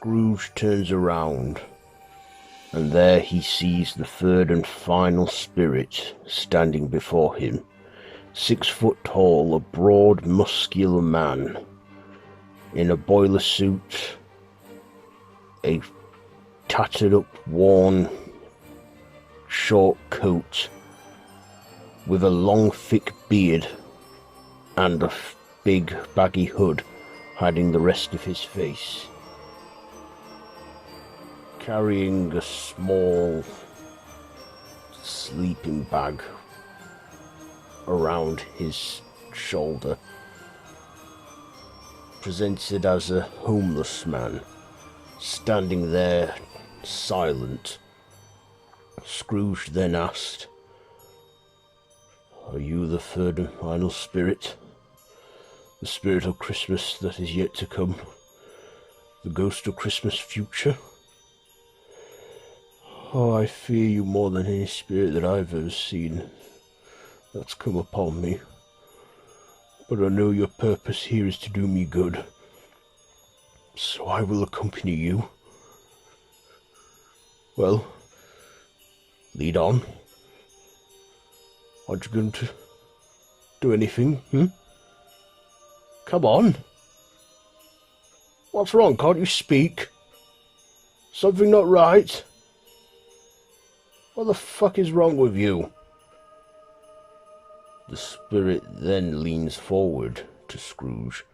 Scrooge turns around, and there he sees the third and final spirit standing before him. 6 foot tall, a broad, muscular man in a boiler suit, a tattered up, worn, short coat with a long, thick beard and a big, baggy hood hiding the rest of his face, carrying a small sleeping bag around his shoulder, presented as a homeless man, standing there silent. Scrooge then asked, "Are you the third and final spirit? The spirit of Christmas that is yet to come? The ghost of Christmas future?" "Oh, I fear you more than any spirit that I've ever seen that's come upon me. But I know your purpose here is to do me good, so I will accompany you." "Well, lead on. Aren't you going to do anything, Come on. What's wrong? Can't you speak? Something not right? What the fuck is wrong with you?" The spirit then leans forward to Scrooge,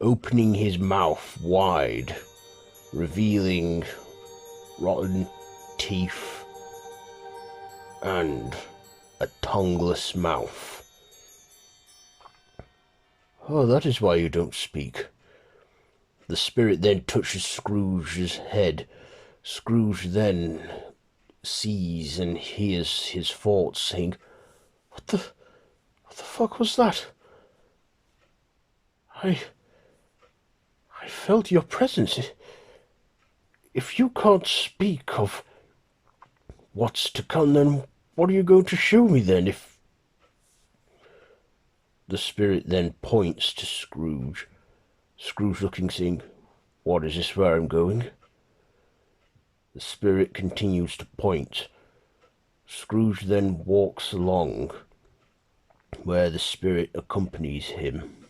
opening his mouth wide, revealing rotten teeth and a tongueless mouth. "Oh, that is why you don't speak." The spirit then touches Scrooge's head. Scrooge then sees and hears his thoughts saying, What the fuck was that? I felt your presence. If you can't speak of what's to come, then what are you going to show me then? If the spirit then points to Scrooge, Scrooge looking, saying, "What is this, where I'm going?" The spirit continues to point. Scrooge then walks along where the spirit accompanies him.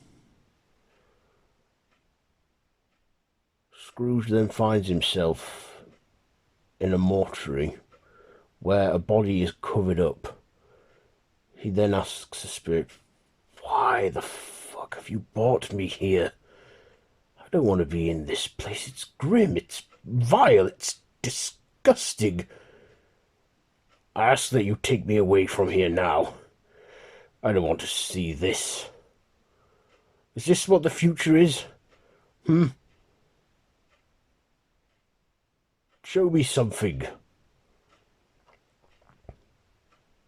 Scrooge then finds himself in a mortuary where a body is covered up. He then asks the spirit, "Why the fuck have you brought me here? I don't want to be in this place. It's grim, it's vile, it's disgusting. I ask that you take me away from here now. I don't want to see this. Is this what the future is? Show me something."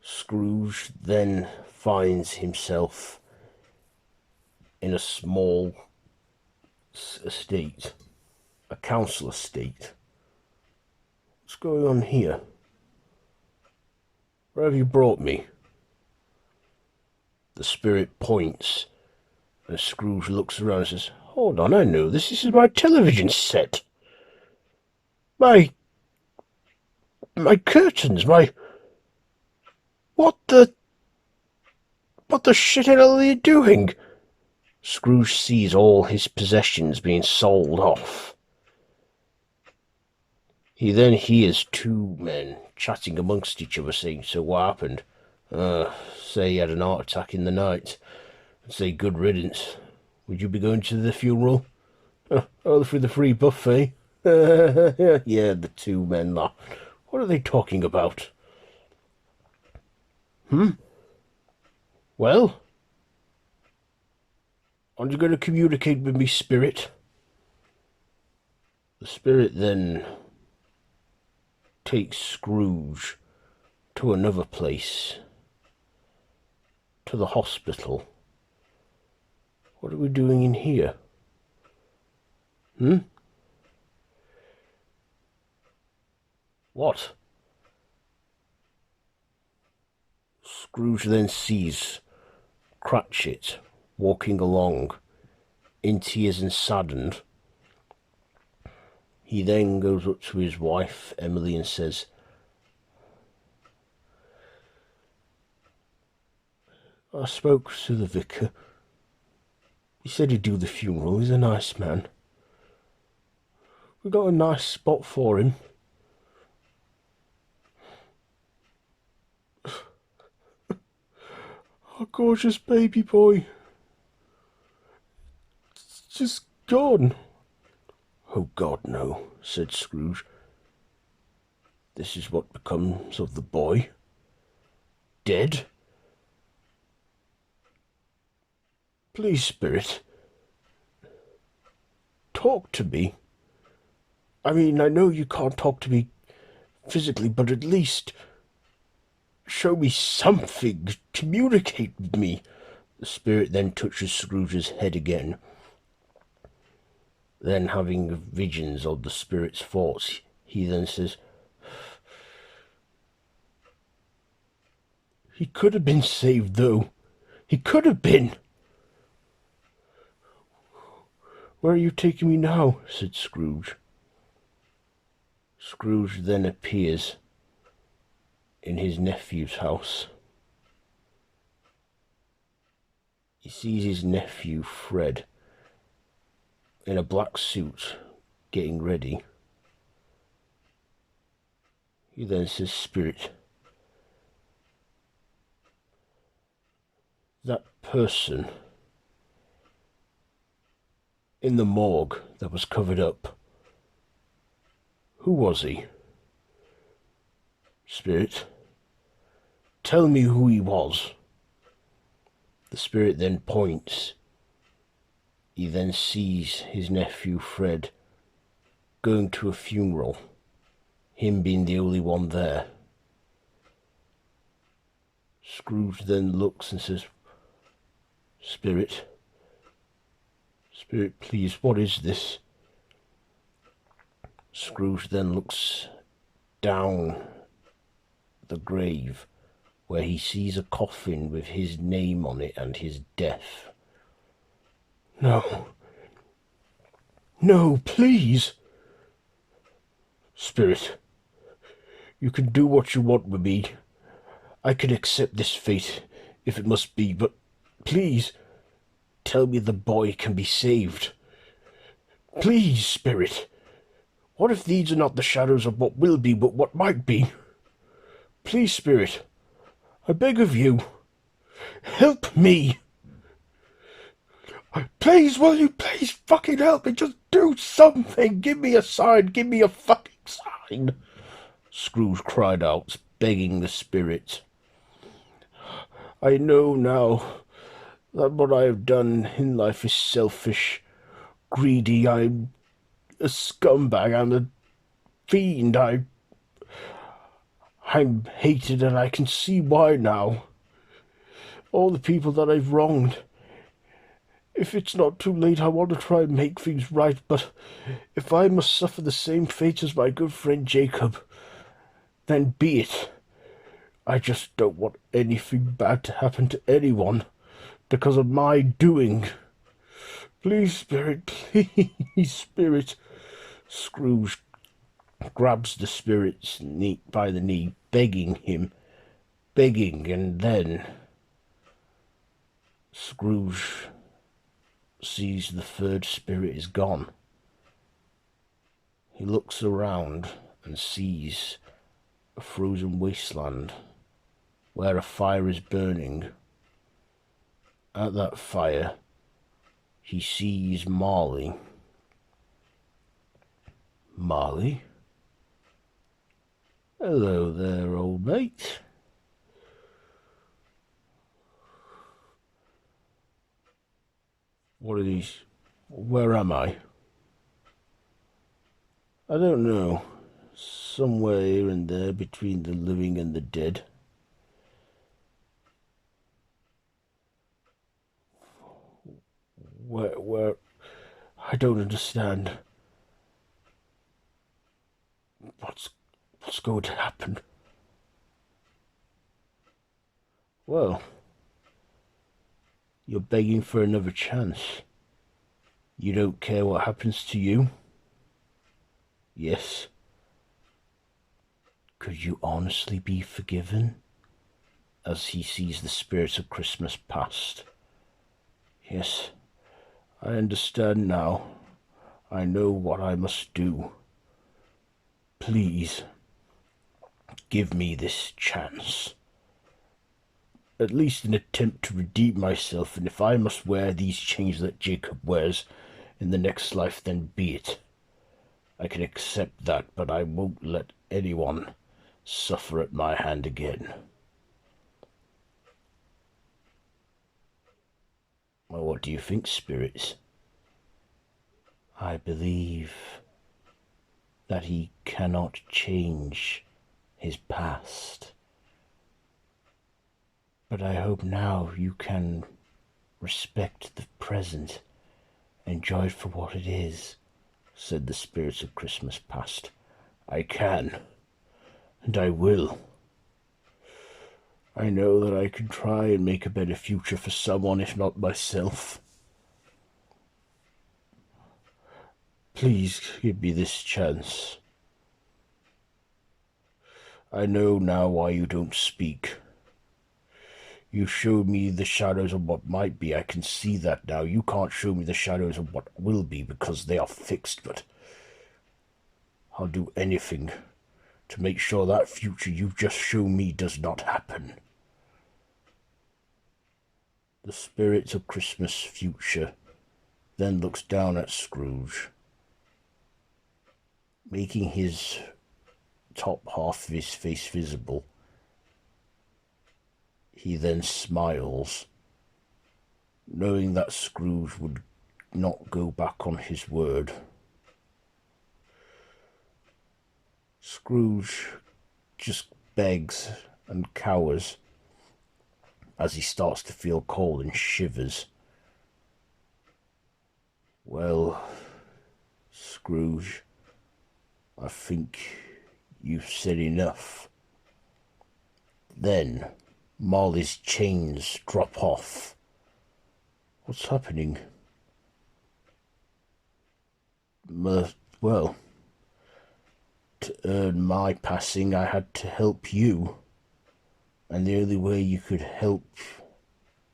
Scrooge then finds himself in a small estate, a council estate. What's going on here? Where have you brought me? The spirit points, and Scrooge looks around and says, "Hold on, I know this. This is my television set. My curtains, What the shit hell are you doing?" Scrooge sees all his possessions being sold off. He then hears 2 men chatting amongst each other, saying, "So what happened?" Say he had an heart attack in the night." "And say good riddance. Would you be going to the funeral?" "Oh, for the free buffet." Yeah, the 2 men laughed. "What are they talking about?" "Well, aren't you going to communicate with me, spirit?" The spirit then takes Scrooge to another place, to the hospital. "What are we doing in here? What?" Scrooge then sees Cratchit walking along, in tears and saddened. He then goes up to his wife, Emily, and says, I spoke to the vicar. He said he'd do the funeral. He's a nice man. We got a nice spot for him. Our gorgeous baby boy. It's just gone. Oh, God, no, said Scrooge. This is what becomes of the boy. Dead? Please, Spirit, talk to me. I mean, I know you can't talk to me physically, but at least show me something. Communicate with me. The Spirit then touches Scrooge's head again. Then, having visions of the Spirit's thoughts, he then says, he could have been saved, though. He could have been. Where are you taking me now? Said Scrooge. Scrooge then appears in his nephew's house. He sees his nephew, Fred, in a black suit, getting ready. He then says, Spirit, that person in the morgue that was covered up, who was he? Spirit, tell me who he was. The Spirit then points. He then sees his nephew Fred going to a funeral, him being the only one there. Scrooge then looks and says, Spirit, please, what is this? Scrooge then looks down the grave where he sees a coffin with his name on it and his death. No, please. Spirit, you can do what you want with me. I can accept this fate if it must be, but please, tell me the boy can be saved. Please, Spirit. What if these are not the shadows of what will be, but what might be? Please, Spirit, I beg of you, help me. Please, will you please fucking help me? Just do something. Give me a sign. Give me a fucking sign. Scrooge cried out, begging the Spirit. I know now that what I have done in life is selfish, greedy. I'm a scumbag. I'm a fiend. I'm hated, and I can see why now. All the people that I've wronged. If it's not too late, I want to try and make things right, but if I must suffer the same fate as my good friend Jacob, then be it. I just don't want anything bad to happen to anyone because of my doing. Please, Spirit, please, Spirit. Scrooge grabs the Spirit's knee by the knee, begging, and then Scrooge sees the third Spirit is gone. He looks around and sees a frozen wasteland where a fire is burning. At that fire, he sees Marley. Marley? Hello there, old mate. What are these? Where am I? I don't know. Somewhere here and there between the living and the dead. Where? I don't understand. What's going to happen? Well, you're begging for another chance. You don't care what happens to you? Yes. Could you honestly be forgiven? As he sees the spirit of Christmas past. Yes, I understand now. I know what I must do. Please, give me this chance. At least an attempt to redeem myself, and if I must wear these chains that Jacob wears in the next life, then be it. I can accept that, but I won't let anyone suffer at my hand again. Well, what do you think, spirits? I believe that he cannot change his past. But I hope now you can respect the present, enjoy it for what it is, said the spirits of Christmas past. I can, and I will. I know that I can try and make a better future for someone, if not myself. Please give me this chance. I know now why you don't speak. You showed me the shadows of what might be. I can see that now. You can't show me the shadows of what will be because they are fixed, but I'll do anything to make sure that future you've just shown me does not happen. The spirit of Christmas future then looks down at Scrooge, making his top half of his face visible. He then smiles, knowing that Scrooge would not go back on his word. Scrooge just begs and cowers as he starts to feel cold and shivers. Well, Scrooge, I think you've said enough. Then Marley's chains drop off. What's happening? Well, to earn my passing, I had to help you. And the only way you could help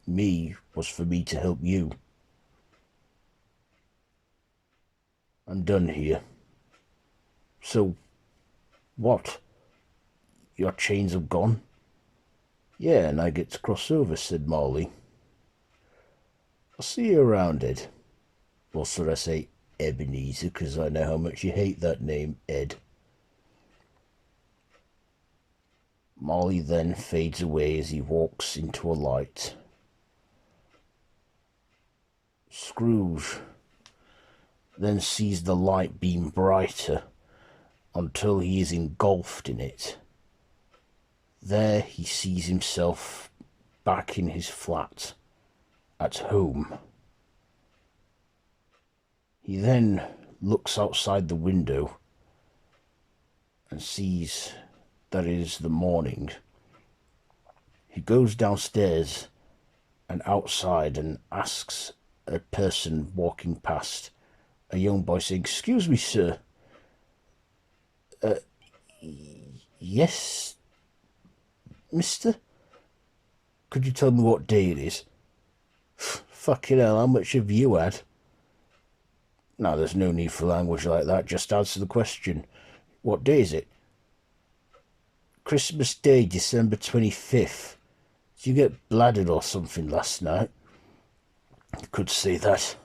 me was for me to help you. I'm done here. So, what? Your chains have gone? Yeah, and I get to cross over, said Marley. I'll see you around, Ed. Or should I say Ebenezer, because I know how much you hate that name, Ed. Marley then fades away as he walks into a light. Scrooge then sees the light beam brighter until he is engulfed in it. There he sees himself back in his flat at home. He then looks outside the window and sees that it is the morning. He goes downstairs and outside and asks a person walking past, a young boy, saying, "Excuse me, sir." Yes, mister? Could you tell me what day it is? Fucking hell, how much have you had? No, there's no need for language like that. Just answer the question. What day is it? Christmas Day, December 25th. Did you get bladdered or something last night? You could say that.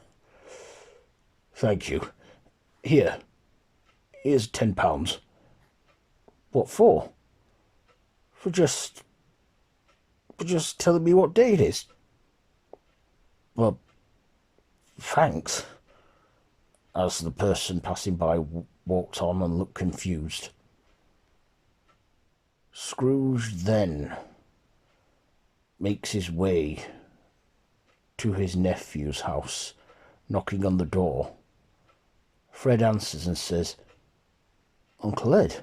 Thank you. Here's £10. What for? For just telling me what day it is. Well, thanks. As the person passing by walked on and looked confused. Scrooge then makes his way to his nephew's house, knocking on the door. Fred answers and says, "Uncle Ed."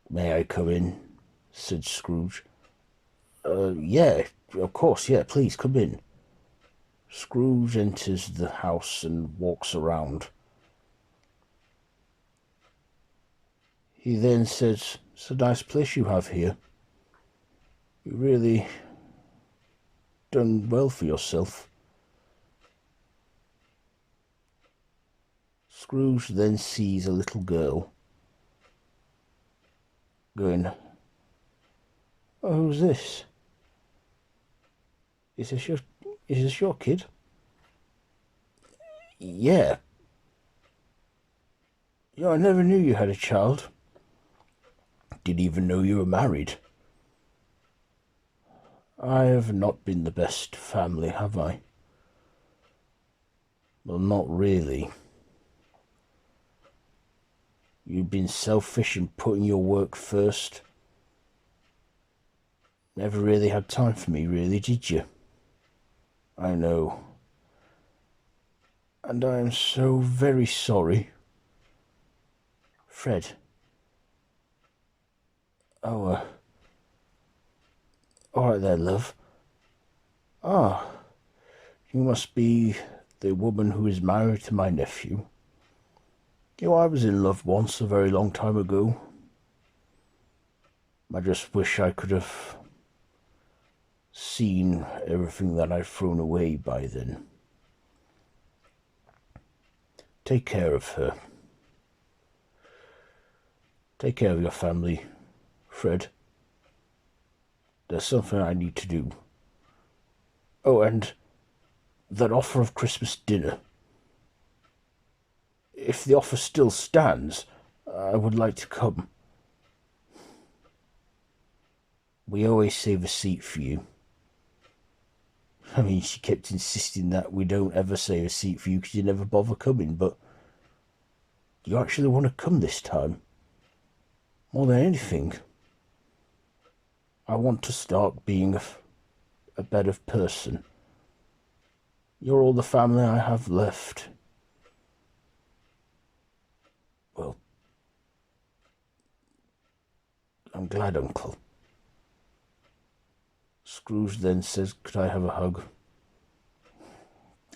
"May I come in?" said Scrooge. Yeah, of course, yeah, please come in." Scrooge enters the house and walks around. He then says, "It's a nice place you have here. You really done well for yourself." Scrooge then sees a little girl going, "Oh, who's this? Is this your kid?" "Yeah. Yeah, I never knew you had a child. Didn't even know you were married." "I have not been the best family, have I?" "Well, not really. You've been selfish and putting your work first. Never really had time for me, really, did you?" "I know. And I am so very sorry." "Fred." "Oh, all right there, love. Ah, you must be the woman who is married to my nephew. You know, I was in love once a very long time ago. I just wish I could have seen everything that I've thrown away by then. Take care of her. Take care of your family, Fred. There's something I need to do. Oh, and that offer of Christmas dinner. If the offer still stands, I would like to come. We always save a seat for you." I mean, she kept insisting that we don't ever save a seat for you because you never bother coming, but you actually want to come this time. More than anything, I want to start being a better person. You're all the family I have left. Well, I'm glad, Uncle." Scrooge then says, "Could I have a hug?"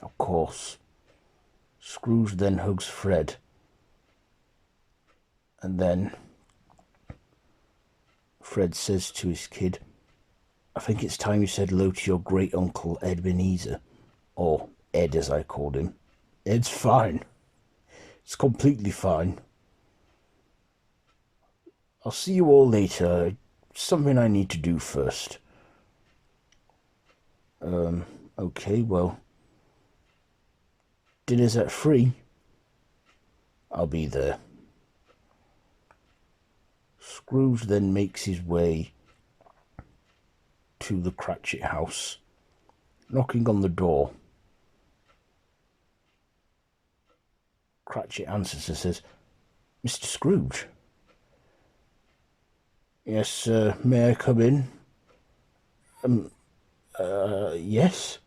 Of course. Scrooge then hugs Fred. And then Fred says to his kid, "I think it's time you said hello to your great uncle Ebenezer." Or Ed, as I called him. "Ed's fine. It's completely fine. I'll see you all later. Something I need to do first." Okay, well, dinner's at 3. I'll be there." Scrooge then makes his way to the Cratchit house, knocking on the door. Cratchit answers and says, "Mr. Scrooge?" "Yes, may I come in?" Yes."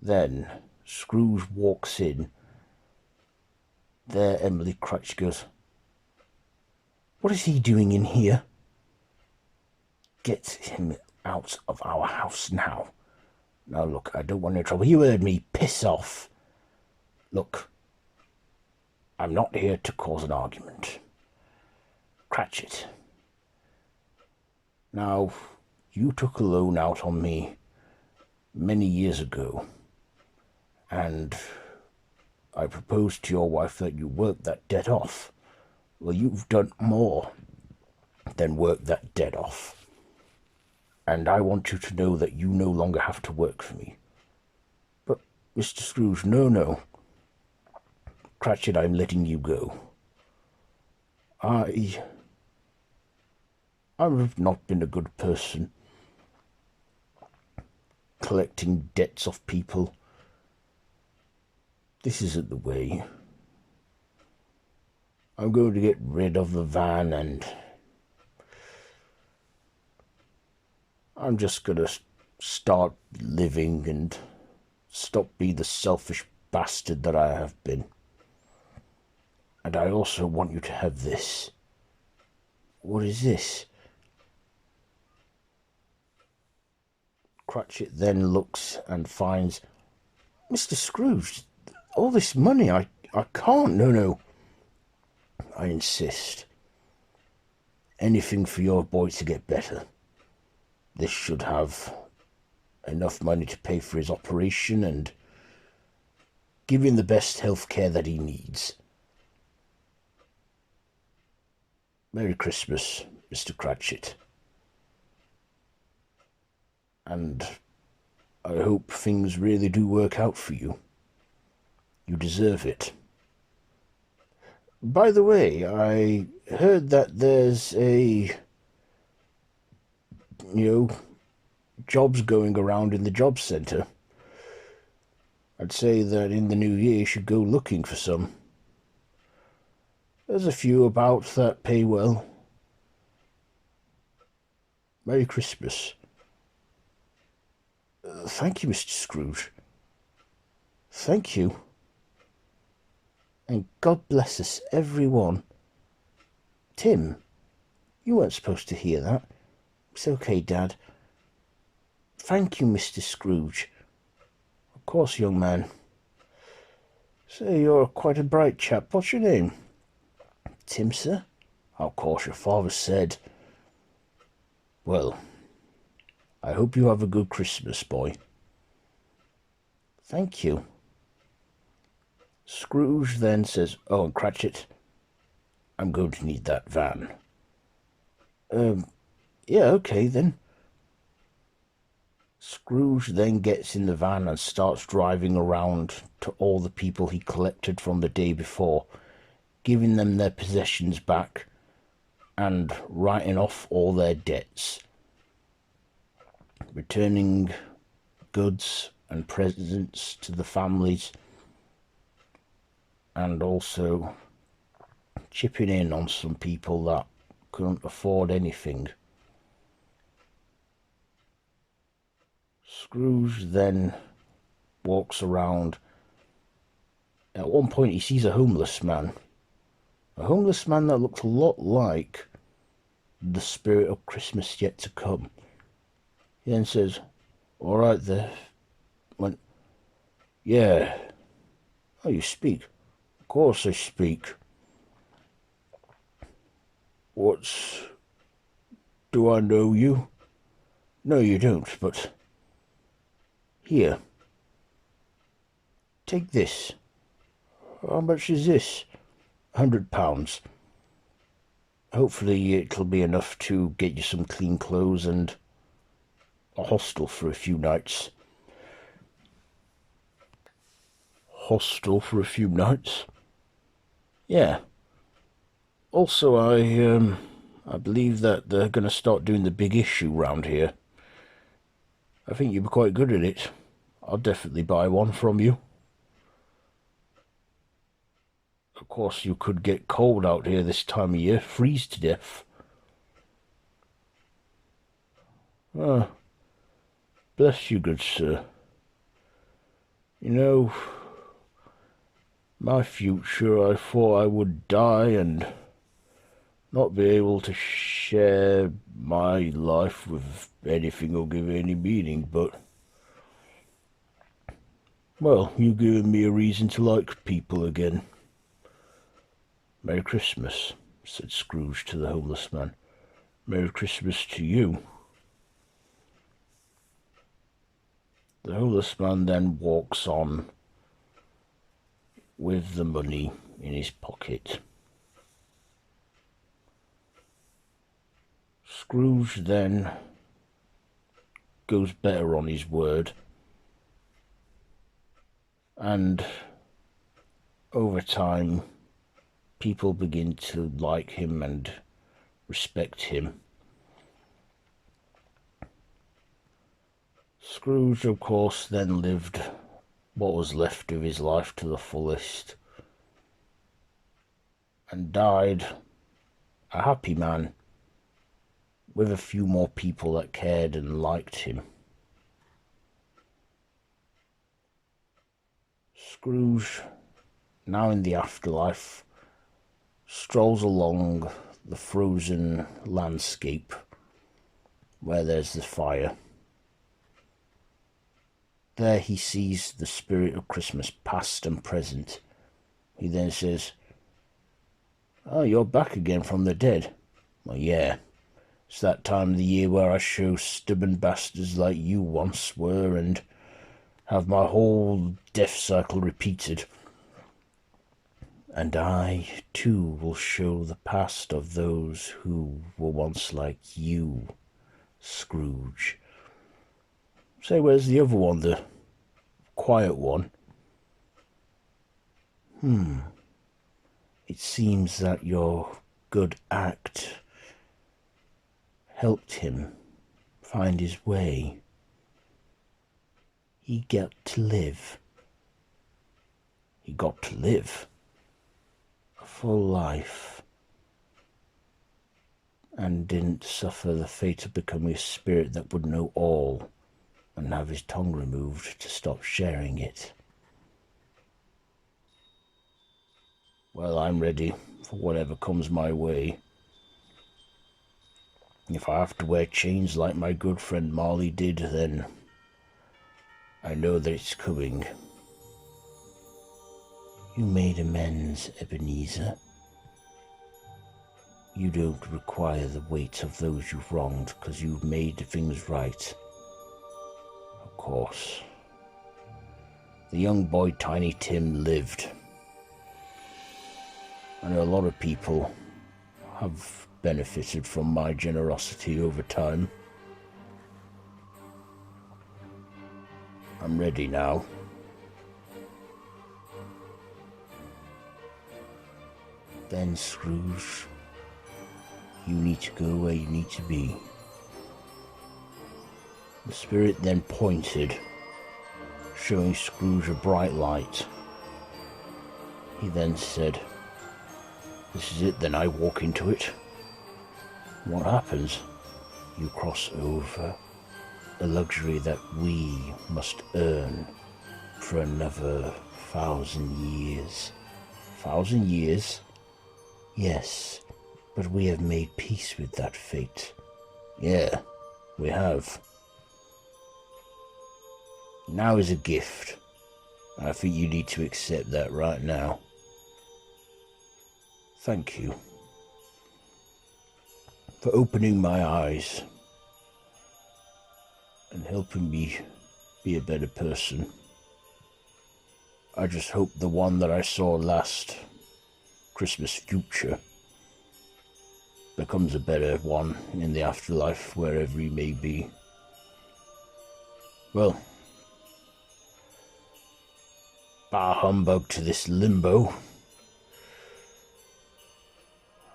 Then Scrooge walks in. There Emily Cratchit goes, "What is he doing in here?" "Get him out of our house now. Now look, I don't want any trouble. You heard me. Piss off. Look, I'm not here to cause an argument. Cratchit, now, you took a loan out on me many years ago, and I proposed to your wife that you work that debt off. Well, you've done more than work that debt off. And I want you to know that you no longer have to work for me." "But, Mr. Scrooge, no. Cratchit, I'm letting you go. I've not been a good person, collecting debts off people. This isn't the way. I'm going to get rid of the van, and I'm just going to start living and stop being the selfish bastard that I have been. And I also want you to have this." "What is this?" Cratchit then looks and finds, "Mr. Scrooge, all this money, I can't. No. I insist. Anything for your boy to get better. This should have enough money to pay for his operation and give him the best health care that he needs. Merry Christmas, Mr. Cratchit. And I hope things really do work out for you. You deserve it. By the way, I heard that there's jobs going around in the job centre. I'd say that in the new year you should go looking for some. There's a few about that pay well. Merry Christmas. Thank you, Mr. Scrooge. Thank you. And God bless us, everyone. Tim, you weren't supposed to hear that. It's okay, Dad. Thank you, Mr. Scrooge. Of course, young man. Say, you're quite a bright chap. What's your name? Tim, sir? Of course, your father said. Well, I hope you have a good Christmas, boy. Thank you. Scrooge then says, oh, and Cratchit, I'm going to need that van. Yeah, okay then. Scrooge then gets in the van and starts driving around to all the people he collected from the day before, giving them their possessions back and writing off all their debts, returning goods and presents to the families, and also chipping in on some people that couldn't afford anything. Scrooge then walks around. At one point he sees a homeless man that looked a lot like the spirit of Christmas yet to come. He then says, all right there. Went, yeah. Oh, you speak? Of course I speak. Do I know you? No, you don't, but here. Take this. How much is this? £100. Hopefully it'll be enough to get you some clean clothes and a hostel for a few nights. Hostel for a few nights? Yeah. Also, I believe that they're going to start doing the big issue round here. I think you'd be quite good at it. I'll definitely buy one from you. Of course, you could get cold out here this time of year, freeze to death. Ah, bless you, good sir. You know, my future, I thought I would die and not be able to share my life with anything or give any meaning, but, well, you've given me a reason to like people again. Merry Christmas, said Scrooge to the homeless man. Merry Christmas to you. The homeless man then walks on with the money in his pocket. Scrooge then goes better on his word, and over time people begin to like him and respect him. Scrooge, of course, then lived what was left of his life to the fullest and died a happy man with a few more people that cared and liked him. Scrooge, now in the afterlife, strolls along the frozen landscape where there's the fire. There he sees the spirit of Christmas, past and present. He then says, Oh, you're back again from the dead. Well, yeah. It's that time of the year where I show stubborn bastards like you once were and have my whole death cycle repeated. And I, too, will show the past of those who were once like you, Scrooge. Say, where's the other one, the quiet one? It seems that your good act helped him find his way. He got to live. He got to live a full life and didn't suffer the fate of becoming a spirit that would know all and have his tongue removed to stop sharing it. Well, I'm ready for whatever comes my way. If I have to wear chains like my good friend Marley did, then I know that it's coming. You made amends, Ebenezer. You don't require the weight of those you've wronged because you've made things right. Of course. The young boy Tiny Tim lived. I know a lot of people have benefited from my generosity over time. I'm ready now. Then, Scrooge, you need to go where you need to be. The spirit then pointed, showing Scrooge a bright light. He then said, "This is it, then I walk into it." What happens? You cross over, a luxury that we must earn for another 1,000 years. 1,000 years? Yes, but we have made peace with that fate. Yeah, we have. Now is a gift. I think you need to accept that right now. Thank you for opening my eyes and helping me be a better person. I just hope the one that I saw last Christmas future becomes a better one in the afterlife, wherever he may be. Well, bar humbug to this limbo.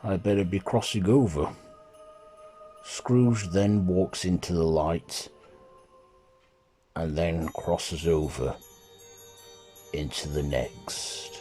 I better be crossing over. Scrooge then walks into the light and then crosses over into the next.